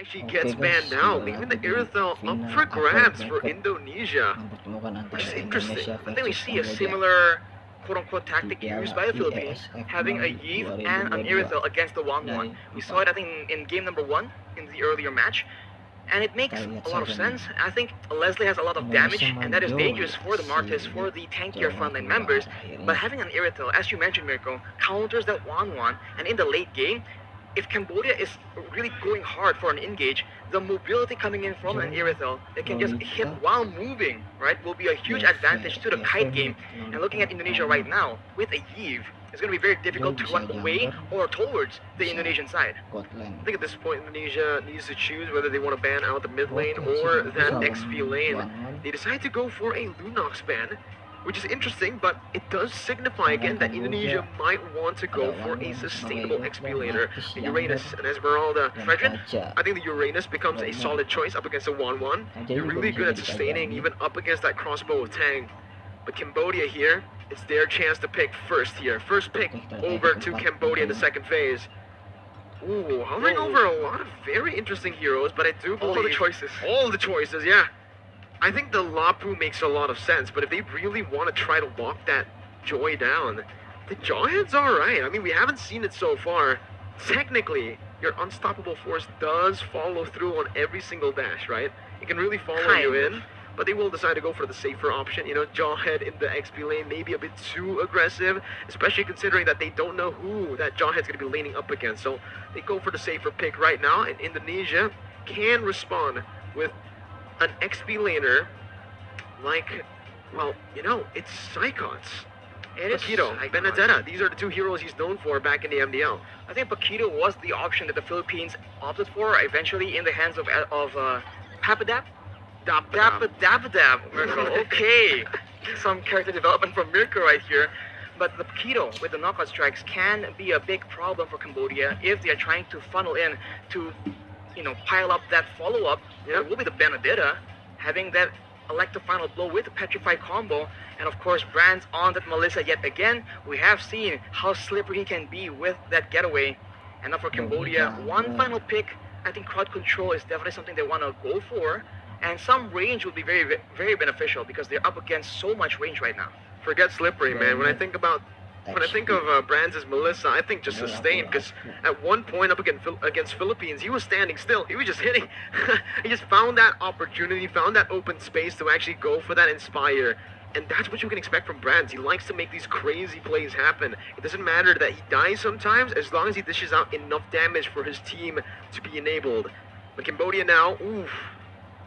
Actually gets banned now, leaving the Irithel up for grabs for Indonesia, which is interesting. I think we see a similar quote-unquote tactic used by the Philippines, having a Yves and an Irithel against the 1-1. We saw it, I think, in game number 1 in the earlier match, and it makes a lot of sense. I think Leslie has a lot of damage, and that is dangerous for the Martis, for the tankier frontline members, but having an Irithel, as you mentioned, Mirko, counters that 1-1, and in the late game, if Cambodia is really going hard for an engage, the mobility coming in from an Irithel that can just hit while moving, right, will be a huge advantage to the kite game. And looking at Indonesia right now, with a Yves, it's going to be very difficult to run away or towards the Indonesian side. I think at this point Indonesia needs to choose whether they want to ban out the mid lane or that XP lane. They decide to go for a Lunox ban, which is interesting, but it does signify again that Indonesia might want to go for a sustainable XP laner, the Uranus and Esmeralda. Frederick, I think the Uranus becomes a solid choice up against a 1-1. You're really good at sustaining, even up against that crossbow of Tang. But Cambodia here, it's their chance to pick first here. First pick over to Cambodia in the second phase. Ooh, hovering over a lot of very interesting heroes, but I do believe... All the choices, yeah. I think the Lapu makes a lot of sense, but if they really want to try to lock that Joy down, the Jawhead's alright. I mean, we haven't seen it so far. Technically, your unstoppable force does follow through on every single dash, right? It can really follow you in, but they will decide to go for the safer option. You know, Jawhead in the XP lane may be a bit too aggressive, especially considering that they don't know who that Jawhead's going to be laning up against. So they go for the safer pick right now, and Indonesia can respond with an XP laner like, well, you know, it's Psychots. Paquito, Benedetta, these are the two heroes he's known for back in the MDL. I think Paquito was the option that the Philippines opted for, eventually in the hands of Papadap? Dapadab, Mirko, okay. Some character development from Mirko right here. But the Paquito with the knockout strikes can be a big problem for Cambodia if they are trying to funnel in to, you know, pile up that follow-up. It will be the Benedetta having that elective final blow with the Petrified combo, and of course Brands on that Melissa yet again. We have seen how slippery he can be with that getaway. And now for Cambodia, one final pick. I think crowd control is definitely something they want to go for, and some range will be very, very beneficial because they're up against so much range right now. Forget slippery, man. When I think of Brands as Melissa, I think just sustain, because at one point up against Philippines, he was standing still. He was just hitting. He just found that opportunity, found that open space to actually go for that Inspire. And that's what you can expect from Brands. He likes to make these crazy plays happen. It doesn't matter that he dies sometimes, as long as he dishes out enough damage for his team to be enabled. But Cambodia now, oof.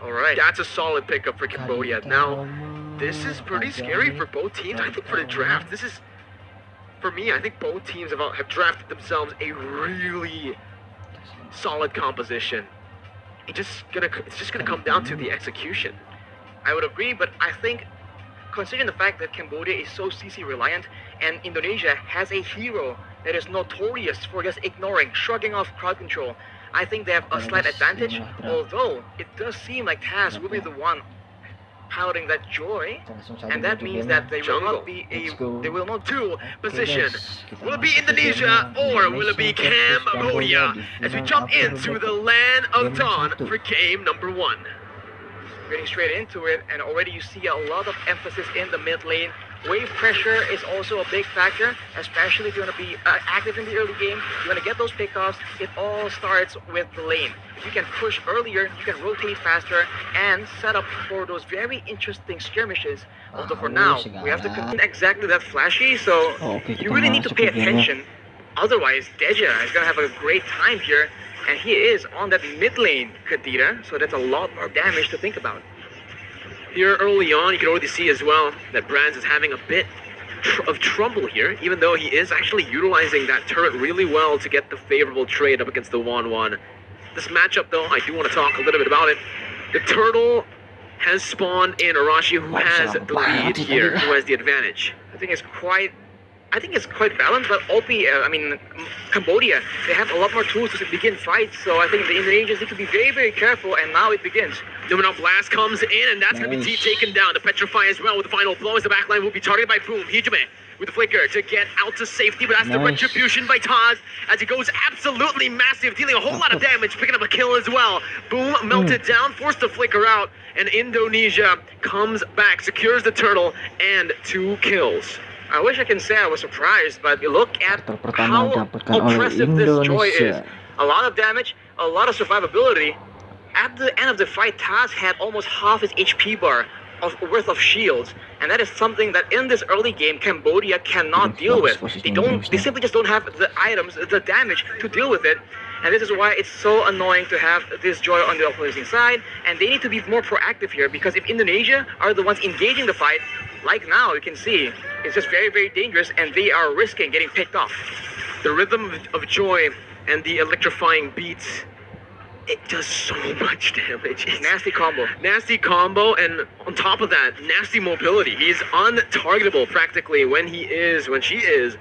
Alright, that's a solid pickup for Cambodia. Now, this is pretty scary for both teams. I think for the draft, this is... For me, I think both teams have drafted themselves a really solid composition. It's just gonna come down to the execution. I would agree, but I think considering the fact that Cambodia is so CC reliant and Indonesia has a hero that is notorious for just ignoring, shrugging off crowd control, I think they have a slight advantage. Although it does seem like Taz will be the one piloting that Joy, and that means that they will not be they will not dual position. Will it be Indonesia or will it be Cambodia as we jump into the land of dawn for game number 1? Getting straight into it, and already you see a lot of emphasis in the mid lane. Wave pressure is also a big factor, especially if you want to be active in the early game. You want to get those pickoffs. It all starts with the lane. If you can push earlier, you can rotate faster and set up for those very interesting skirmishes. Although for now, we have to continue exactly that flashy, so you really need to pay attention. Otherwise, Deja is going to have a great time here, and he is on that mid lane, Kadira, so that's a lot more damage to think about. Here early on, you can already see as well that Brands is having a bit of trouble here, even though he is actually utilizing that turret really well to get the favorable trade up against the 1-1. This matchup, though, I do want to talk a little bit about it. The turtle has spawned in Arashi, who has the lead here, who has the advantage. I think it's quite balanced, but Cambodia, they have a lot more tools to begin fights, so I think the Indonesians need to be very, very careful, and now it begins. Domino Blast comes in, and that's going to be taken down. The Petrify as well with the final blow as the backline will be targeted by Boom. Hijime with the flicker to get out to safety, but that's the retribution by Taz as he goes absolutely massive, dealing a whole lot of damage, picking up a kill as well. Boom, melted down, forced to flicker out, and Indonesia comes back, secures the turtle, and 2 kills. I wish I can say I was surprised, but look at how oppressive this Joy is. A lot of damage, a lot of survivability. At the end of the fight, Taz had almost half his HP bar worth of shields, and that is something that in this early game Cambodia cannot deal with. They simply just don't have the items, the damage to deal with it, and this is why it's so annoying to have this Joy on the opposing side, and they need to be more proactive here, because if Indonesia are the ones engaging the fight, like now you can see, it's just very, very dangerous, and they are risking getting picked off. The rhythm of Joy and the electrifying beats, it does so much damage. It's nasty combo. Nasty combo, and on top of that, nasty mobility. He's untargetable practically when she is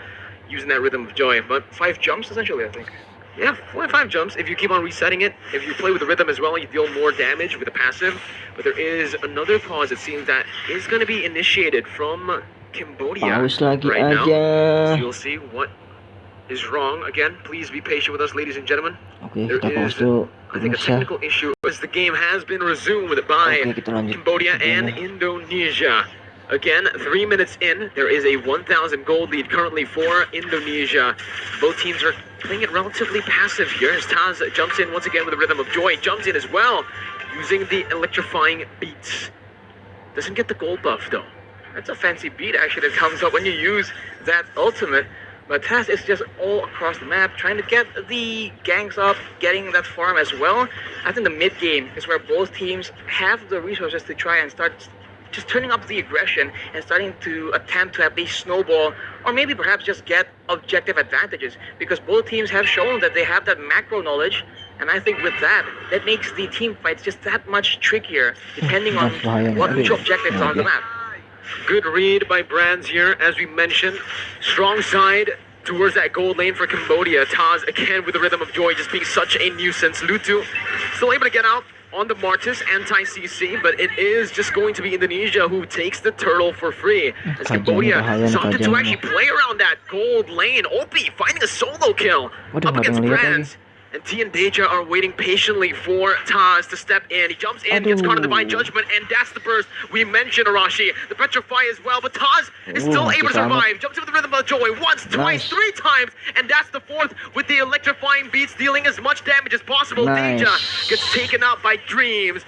using that rhythm of Joy. But 5 jumps essentially, I think. Yeah, 5 jumps. If you keep on resetting it, if you play with the rhythm as well, you deal more damage with the passive. But there is another pause, it seems, that is going to be initiated from Cambodia right now. So you'll see what is wrong. Again, please be patient with us, ladies and gentlemen. There is, I think, a technical issue as the game has been resumed by Cambodia and Indonesia. Again, 3 minutes in, there is a 1,000 gold lead currently for Indonesia. Both teams are playing it relatively passive here as Taz jumps in once again with the rhythm of Joy. Jumps in as well, using the electrifying beats. Doesn't get the gold buff though. That's a fancy beat actually that comes up when you use that ultimate. But Taz is just all across the map, trying to get the ganks up, getting that farm as well. I think the mid game is where both teams have the resources to try and start just turning up the aggression and starting to attempt to at least snowball, or maybe perhaps just get objective advantages, because both teams have shown that they have that macro knowledge, and I think with that, that makes the team fights just that much trickier, depending on what each objectives are on the map. Good read by Brands here, as we mentioned. Strong side towards that gold lane for Cambodia. Taz again with the rhythm of Joy, just being such a nuisance. Lutu still able to get out on the Martis anti-CC, but it is just going to be Indonesia who takes the turtle for free. As Cambodia opted to actually play around that gold lane. Opie finding a solo kill up against Brands. And T and Deja are waiting patiently for Taz to step in. He jumps in, gets caught in Divine Judgment, and that's the burst. We mentioned Arashi, the Petrify as well, but Taz is still able to survive. Jumps in with the rhythm of Joy once, twice, 3 times, and that's the 4th with the electrifying beats, dealing as much damage as possible. Deja gets taken out by Dreams.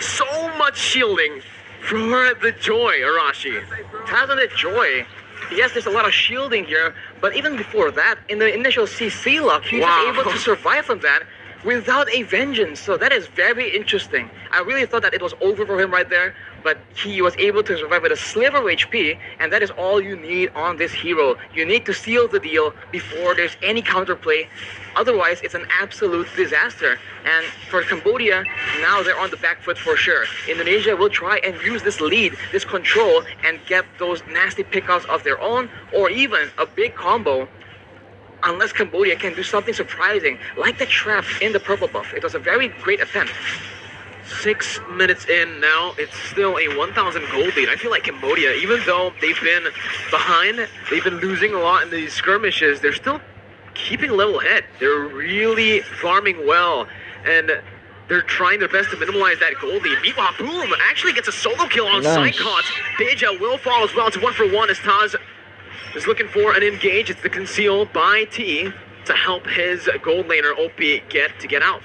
So much shielding for the Joy, Arashi. Taz on the Joy. Yes, there's a lot of shielding here, but even before that, in the initial CC lock, he was able to survive from that without a vengeance. So that is very interesting. I really thought that it was over for him right there, but he was able to survive with a sliver of HP, and that is all you need on this hero. You need to seal the deal before there's any counterplay. Otherwise, it's an absolute disaster. And for Cambodia, now they're on the back foot for sure. Indonesia will try and use this lead, this control, and get those nasty pickoffs of their own, or even a big combo, unless Cambodia can do something surprising, like the trap in the purple buff. It was a very great attempt. 6 minutes in now, it's still a 1,000 gold lead. I feel like Cambodia, even though they've been behind, they've been losing a lot in these skirmishes, they're still keeping level head. They're really farming well, and they're trying their best to minimize that gold lead. Meanwhile, Boom actually gets a solo kill on Psychots. Deja will fall as well. It's 1-for-1 as Taz is looking for an engage. It's the conceal by T to help his gold laner OP get out.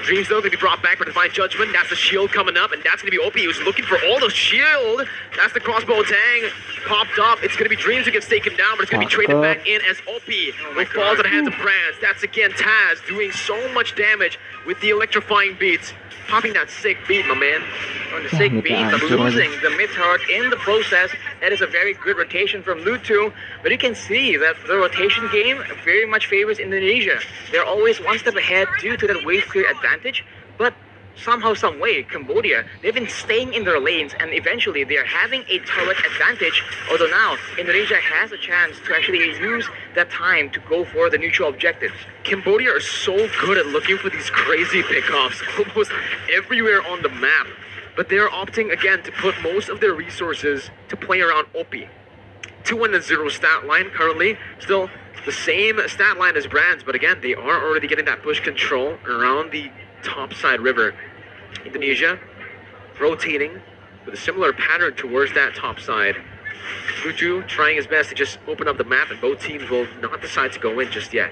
Dreams though going to be brought back for Divine Judgment. That's the shield coming up, and that's going to be OP who's looking for all the shield. That's the crossbow tang popped up. It's going to be Dreams who gets taken down, but it's going to be traded back in as OP who falls at the hands of Brands. That's again Taz doing so much damage with the electrifying beats. Popping that sick beat, my man. On the sick beat of losing the mid turret in the process. That is a very good rotation from Lutu. But you can see that the rotation game very much favors Indonesia. They're always one step ahead due to that wave clear advantage. But somehow, some way, Cambodia, they've been staying in their lanes, and eventually they're having a turret advantage. Although now, Indonesia has a chance to actually use that time to go for the neutral objectives. Cambodia are so good at looking for these crazy pickoffs almost everywhere on the map. But they're opting, again, to put most of their resources to play around OP. 2-0 stat line currently. Still the same stat line as Brands, but again, they are already getting that push control around the topside river. Indonesia rotating with a similar pattern towards that topside. Lutu trying his best to just open up the map, and both teams will not decide to go in just yet.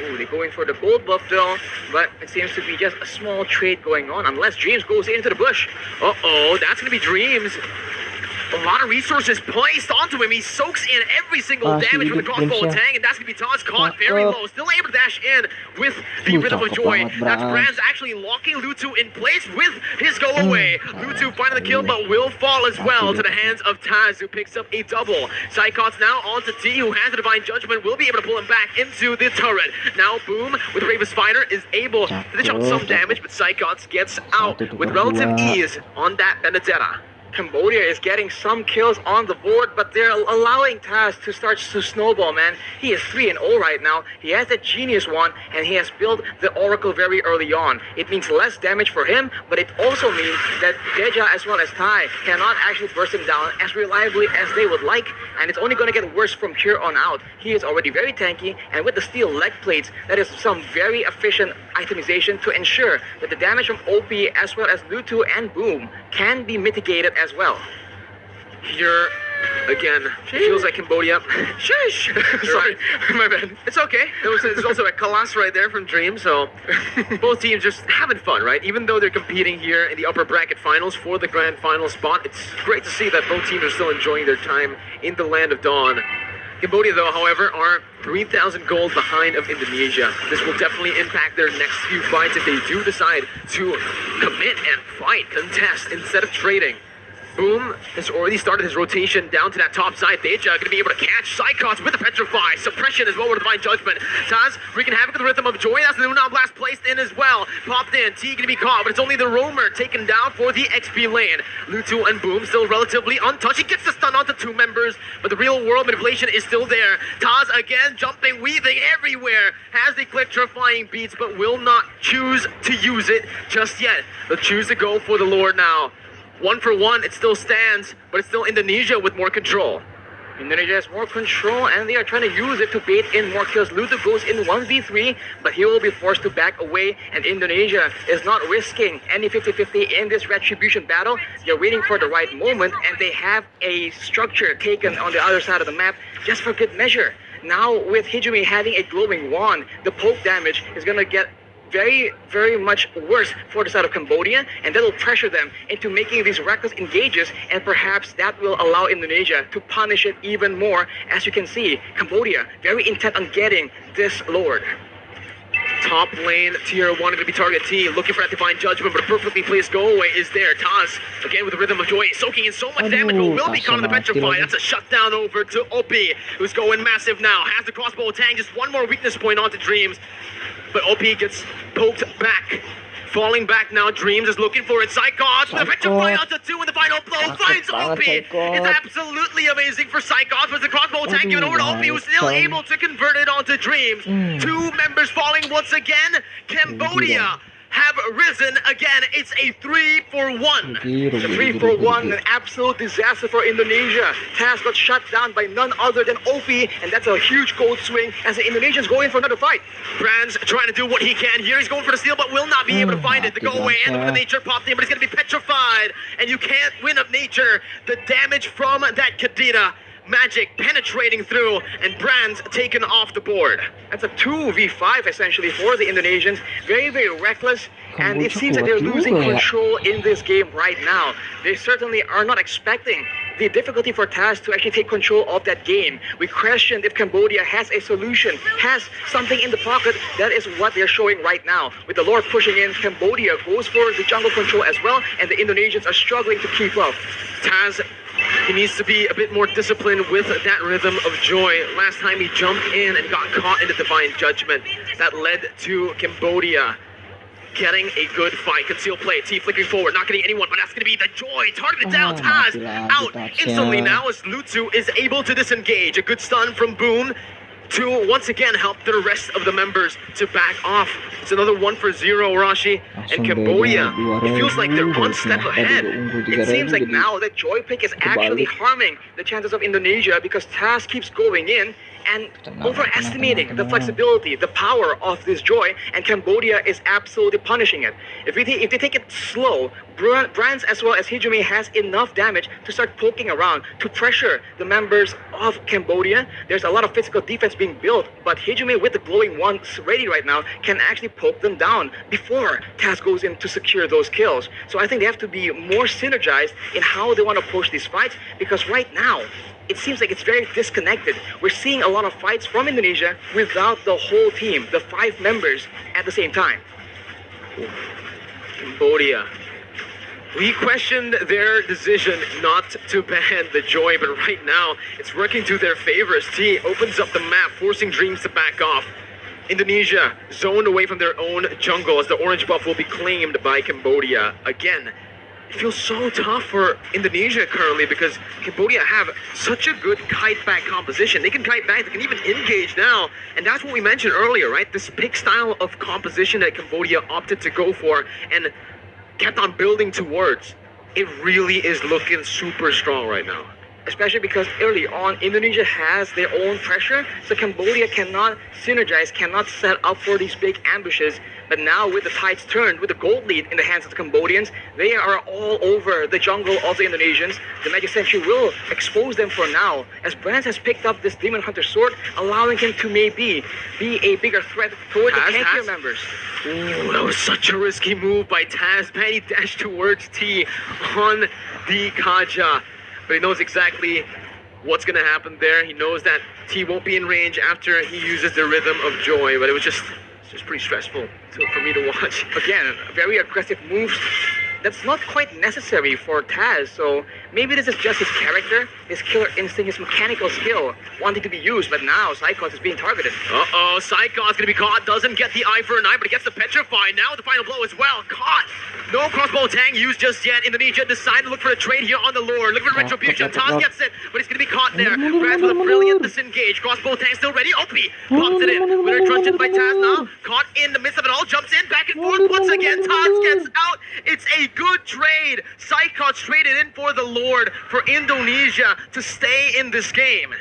Ooh, they're going for the gold buff though, but it seems to be just a small trade going on, unless Dreams goes into the bush. Uh-oh, that's going to be Dreams. A lot of resources placed onto him. He soaks in every single damage with the crossbow tang, and that's going to be Taz caught very low. Still able to dash in with the Rhythm of Joy. That's Brands actually locking Lutu in place with his go away. Lutu finding the kill, but will fall as well to the hands of Taz, who picks up a double. Psychots now onto T, who has the Divine Judgment, will be able to pull him back into the turret. Now Boom, with Bravest Fighter, is able to dish out some damage, but Psychots gets out with relative ease on that Benedetta. Cambodia is getting some kills on the board, but they're allowing Taz to start to snowball, man. He is 3-0 right now. He has that Genius one, and he has built the Oracle very early on. It means less damage for him, but it also means that Deja as well as Tai cannot actually burst him down as reliably as they would like, and it's only going to get worse from here on out. He is already very tanky, and with the steel leg plates, that is some very efficient itemization to ensure that the damage from OP as well as Lutu and Boom can be mitigated as well. Here, again, feels like Cambodia. Shush! Sorry, my bad. It's okay. There's also a Kalas right there from Dream, so both teams just having fun, right? Even though they're competing here in the upper bracket finals for the grand final spot, it's great to see that both teams are still enjoying their time in the Land of Dawn. Cambodia, though, however, are 3,000 gold behind of Indonesia. This will definitely impact their next few fights if they do decide to commit and fight, contest, instead of trading. Boom has already started his rotation down to that top side. Deja going to be able to catch Psychots with the Petrify. Suppression as well with Divine Judgment. Taz wreaking havoc with the Rhythm of Joy. That's the Lunan Blast placed in as well. Popped in. T going to be caught, but it's only the Roamer taken down for the XP lane. Lutu and Boom still relatively untouched. He gets the stun onto two members, but the real world manipulation is still there. Taz again jumping, weaving everywhere. Has the electrifying beats, but will not choose to use it just yet. They'll choose to go for the Lord now. 1 for 1, it still stands, but it's still Indonesia with more control. Indonesia has more control, and they are trying to use it to bait in more kills. Lutu goes in 1v3, but he will be forced to back away, and Indonesia is not risking any 50-50 in this retribution battle. They're waiting for the right moment, and they have a structure taken on the other side of the map just for good measure. Now, with Hijumi having a glowing wand, the poke damage is going to get very, very much worse for the side of Cambodia, and that will pressure them into making these reckless engages, and perhaps that will allow Indonesia to punish it even more. As you can see, Cambodia very intent on getting this Lord. Top lane, tier 1 going to be target T, looking for that Divine Judgment, but a perfectly placed go away is there. Taz, again with the Rhythm of Joy, soaking in so much damage, but will be caught in the Petrify. That's a shutdown over to OP, who's going massive now. Has the crossbow tang, just one more weakness point onto Dreams. But OP gets poked back. Falling back now, Dreams is looking for it. Psychots with a Petrify onto 2 in the final blow. Finds OP. It's absolutely amazing for Psychots with the crossbow tank given over to OP, who's still able to convert it onto Dreams. 2 members falling once again. Cambodia have risen again. It's a 3-for-1. It's a 3-for-1, an absolute disaster for Indonesia. Taz got shut down by none other than OP, and that's a huge gold swing as the Indonesians go in for another fight. Brands trying to do what he can here. He's going for the steal, but will not be able to find it. The go away and the nature popped in, but he's going to be petrified. And you can't win up nature. The damage from that Kadena magic penetrating through, and Brands taken off the board. That's a 2v5 essentially for the Indonesians. Very, very reckless, and it seems that they're losing control in this game right now. They certainly are not expecting the difficulty for Taz to actually take control of that game. We questioned if Cambodia has a solution, has something in the pocket. That is what they're showing right now. With the Lord pushing in, Cambodia goes for the jungle control as well, and the Indonesians are struggling to keep up. Taz, he needs to be a bit more disciplined with that Rhythm of Joy. Last time he jumped in and got caught in the Divine Judgment. That led to Cambodia getting a good fight. Concealed play, T flickering forward, not getting anyone, but that's going to be the Joy. Targeted down, Taz out instantly now as Lutu is able to disengage. A good stun from Boom. to once again help the rest of the members to back off. It's another 1-0, Rashi. And Cambodia, it feels like they're one step ahead. It seems like now that Joy Pick is actually harming the chances of Indonesia because Taz keeps going in and overestimating the flexibility, the power of this Joy, and Cambodia is absolutely punishing it. If they take it slow, Brands as well as Hijumi has enough damage to start poking around, to pressure the members of Cambodia. There's a lot of physical defense being built, but Hijumi with the glowing wands ready right now can actually poke them down before Taz goes in to secure those kills. So I think they have to be more synergized in how they want to approach these fights, because right now, it seems like it's very disconnected. We're seeing a lot of fights from Indonesia without the whole team, the 5 members at the same time. Cambodia. We questioned their decision not to ban the Joy, but right now it's working to their favor as T opens up the map, forcing Dreams to back off. Indonesia zoned away from their own jungle as the orange buff will be claimed by Cambodia again. It feels so tough for Indonesia currently because Cambodia have such a good kite back composition. They can kite back, they can even engage now. And that's what we mentioned earlier, right? This pick style of composition that Cambodia opted to go for and kept on building towards. It really is looking super strong right now. Especially because early on, Indonesia has their own pressure, so Cambodia cannot synergize, cannot set up for these big ambushes. But now with the tides turned, with the gold lead in the hands of the Cambodians, they are all over the jungle of the Indonesians. The Magic Sentry will expose them for now, as Brands has picked up this Demon Hunter sword, allowing him to maybe be a bigger threat toward the tankier members. Ooh, that was such a risky move by Taz. Man, he dashed towards T on the Kaja. But he knows exactly what's going to happen there. He knows that T won't be in range after he uses the Rhythm of Joy. But it was just pretty stressful for me to watch. Again, very aggressive moves. That's not quite necessary for Taz, so maybe this is just his character, his killer instinct, his mechanical skill wanting to be used, but now Psychos is being targeted. Uh-oh, Psychos gonna be caught, doesn't get the eye for an eye, but he gets the Petrify. Now the final blow as well, caught! No crossbow tang used just yet. Indonesia decided to look for a trade here on the Lord. Look for Retribution. Taz gets it, but he's gonna be caught there. Brands with a brilliant disengage. Crossbow tang still ready. OP pops it in. Winner truncheon by Taz now. Caught in the midst of it all. Jumps in, back and forth once again. Taz gets out. It's a good trade. Psychos traded in for the Lord for Indonesia to stay in this game.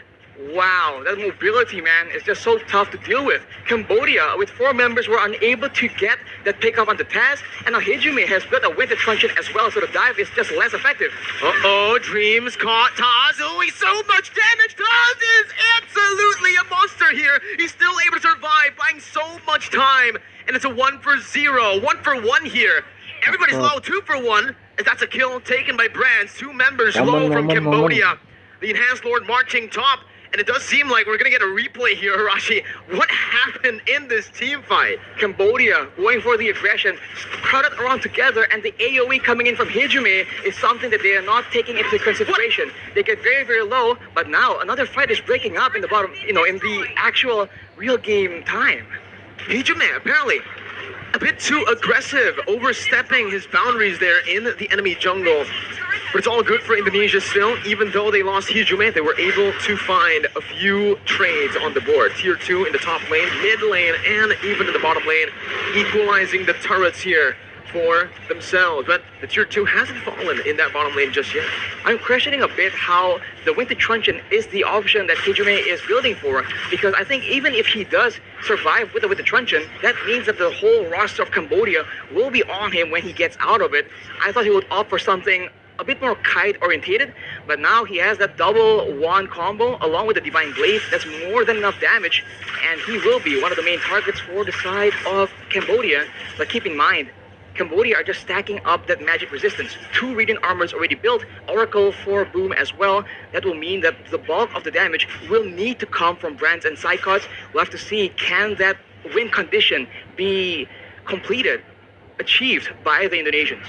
Wow, that mobility, man, is just so tough to deal with. Cambodia, with 4 members, were unable to get that pick up onto Taz, and now Hijumi has built a winter truncheon as well, so the dive is just less effective. Uh-oh, Dreams caught Taz doing so much damage. Taz is absolutely a monster here. He's still able to survive, buying so much time, and it's a 1-for-0, 1-for-1 here. Everybody's low, 2-for-1, as that's a kill taken by Brands. 2 members low from Cambodia. The Enhanced Lord marching top. And it does seem like we're going to get a replay here, Hirashi. What happened in this team fight? Cambodia going for the aggression, crowded around together, and the AoE coming in from Hijumi is something that they are not taking into consideration. What? They get very, very low, but now another fight is breaking up in the bottom, in the actual real game time. Hijumi, apparently, a bit too aggressive, overstepping his boundaries there in the enemy jungle. But it's all good for Indonesia still. Even though they lost Hijumi, they were able to find a few trades on the board. Tier 2 in the top lane, mid lane, and even in the bottom lane, equalizing the turrets here for themselves. But the Tier 2 hasn't fallen in that bottom lane just yet. I'm questioning a bit how the Winter Truncheon is the option that Hijumi is building for, because I think even if he does survive with the Winter Truncheon, that means that the whole roster of Cambodia will be on him when he gets out of it. I thought he would opt for something a bit more kite orientated, but now he has that double wand combo along with the Divine Blade. That's more than enough damage, and he will be one of the main targets for the side of Cambodia. But keep in mind, Cambodia are just stacking up that magic resistance. 2 Radiant Armors already built, Oracle for Boom as well. That will mean that the bulk of the damage will need to come from Brands and Psychos. We'll have to see, can that win condition be completed, achieved by the Indonesians?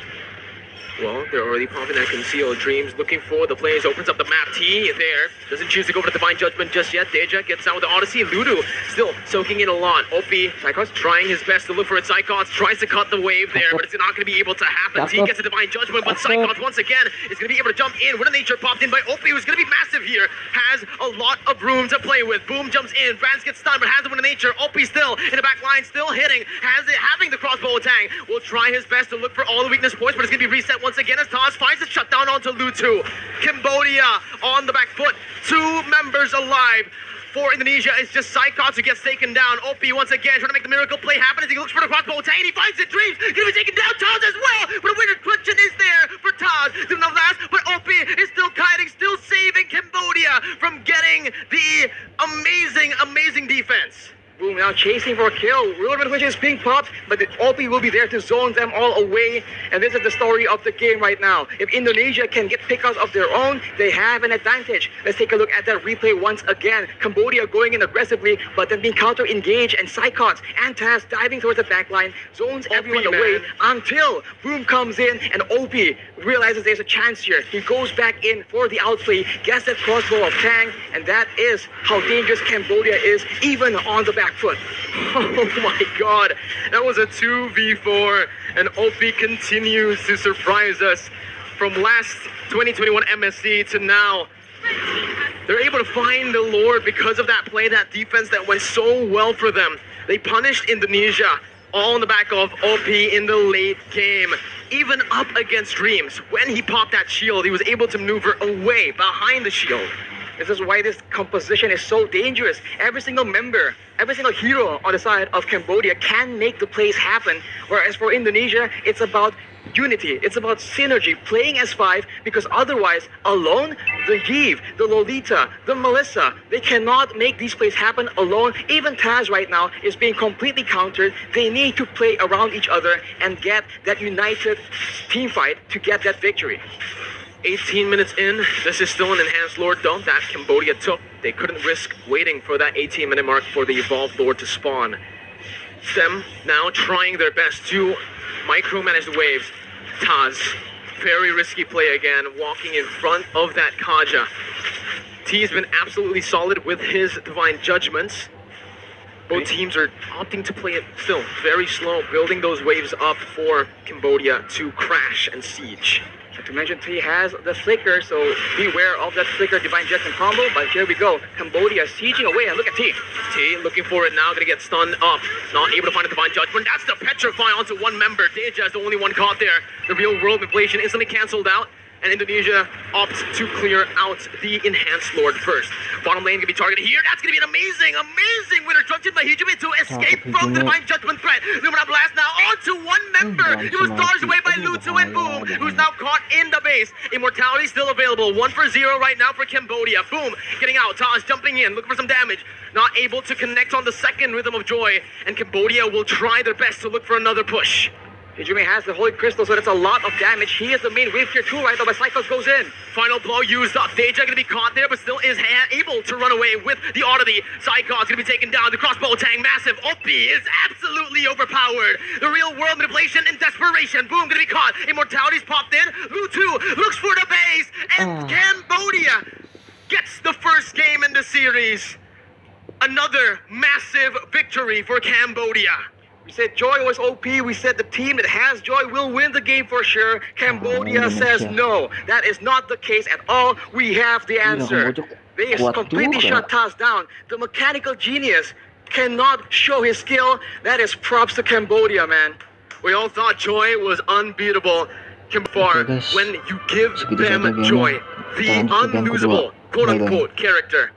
Well, they're already popping that concealed. Dreams looking for the plays, opens up the map. T there. Doesn't choose to go for the Divine Judgment just yet. Deja gets out with the Odyssey. Ludu still soaking in a lot. Opie, Psychos trying his best to look for its Psychos. Tries to cut the wave there, but it's not going to be able to happen. T gets a Divine Judgment, but Psychos once again is going to be able to jump in. Winter Nature popped in by Opie, who's going to be massive here. Has a lot of room to play with. Boom jumps in. Vance gets stunned, but has the Winter Nature. Opie still in the back line, still hitting. Has it, having the crossbow attack. Will try his best to look for all the weakness points, but it's going to be reset once again as Taz finds a shutdown onto Lutu. Cambodia on the back foot. 2 members alive. For Indonesia, it's just Psychos who gets taken down. Opie once again trying to make the miracle play happen as he looks for the crossbow attack and he finds it. Dreams gonna be taken down. Taz as well, but a winner question is there for Taz. Didn't have last, but Opie is still kiting, still saving Cambodia from getting the amazing defense. Boom, now chasing for a kill. Real Revolution is being popped, but the OP will be there to zone them all away. And this is the story of the game right now. If Indonesia can get pickups of their own, they have an advantage. Let's take a look at that replay once again. Cambodia going in aggressively, but then being counter-engaged, and Psychos and Taz diving towards the backline, zones everyone away until Boom comes in and OP realizes there's a chance here. He goes back in for the outplay, gets that crossbow of Tang, and that is how dangerous Cambodia is, even on the back foot. Oh my god, that was a 2v4, and OP continues to surprise us from last 2021 MSC to now. They're able to find the Lord because of that play, that defense that went so well for them. They punished Indonesia all in the back of OP in the late game. Even up against Dreams, when he popped that shield, he was able to maneuver away behind the shield. This is why this composition is so dangerous. Every single member, every single hero on the side of Cambodia can make the plays happen. Whereas for Indonesia, it's about unity. It's about synergy, playing as 5, because otherwise, alone, the Yves, the Lolita, the Melissa, they cannot make these plays happen alone. Even Taz right now is being completely countered. They need to play around each other and get that united team fight to get that victory. 18 minutes in, this is still an enhanced Lord though that Cambodia took. They couldn't risk waiting for that 18-minute mark for the evolved Lord to spawn. Them now trying their best to micromanage the waves. Taz, very risky play again, walking in front of that Kaja. T's been absolutely solid with his Divine Judgments. Both teams are opting to play it still very slow, building those waves up for Cambodia to crash and siege. To mention, T has the flicker, so beware of that flicker Divine Judgment combo. But here we go, Cambodia sieging away, and look at T. T looking for it now, gonna get stunned up. Not able to find a Divine Judgment. That's the Petrify onto one member. Deja is the only one caught there. The real world inflation instantly cancelled out, and Indonesia opts to clear out the enhanced Lord first. Bottom lane gonna be targeted here. That's gonna be an amazing winner structured by Hijime to escape from the Divine Judgment threat. Lumina Blast now onto one member. He was dodged away by Lutu and Boom, who's now caught in the base. Immortality still available. 1-for-0 right now for Cambodia. Boom, getting out. Taz jumping in, looking for some damage. Not able to connect on the second Rhythm of Joy, and Cambodia will try their best to look for another push. Hijime has the Holy Crystal, so that's a lot of damage. He is the main wave tier 2 right now, but Psychos goes in. Final blow used up. Deja gonna be caught there, but still is able to run away with the Oddity. Psychos gonna be taken down. The crossbow tang, massive. Opie is absolutely overpowered. The real world manipulation and desperation. Boom, gonna be caught. Immortality's popped in. Lutu looks for the base, and Cambodia gets the first game in the series. Another massive victory for Cambodia. We said Joy was OP. We said the team that has Joy will win the game for sure. Cambodia says no. That is not the case at all. We have the answer. They completely shut Taz down. The mechanical genius cannot show his skill. That is props to Cambodia, man. We all thought Joy was unbeatable. When you give them Joy, the unlosable, quote-unquote, character,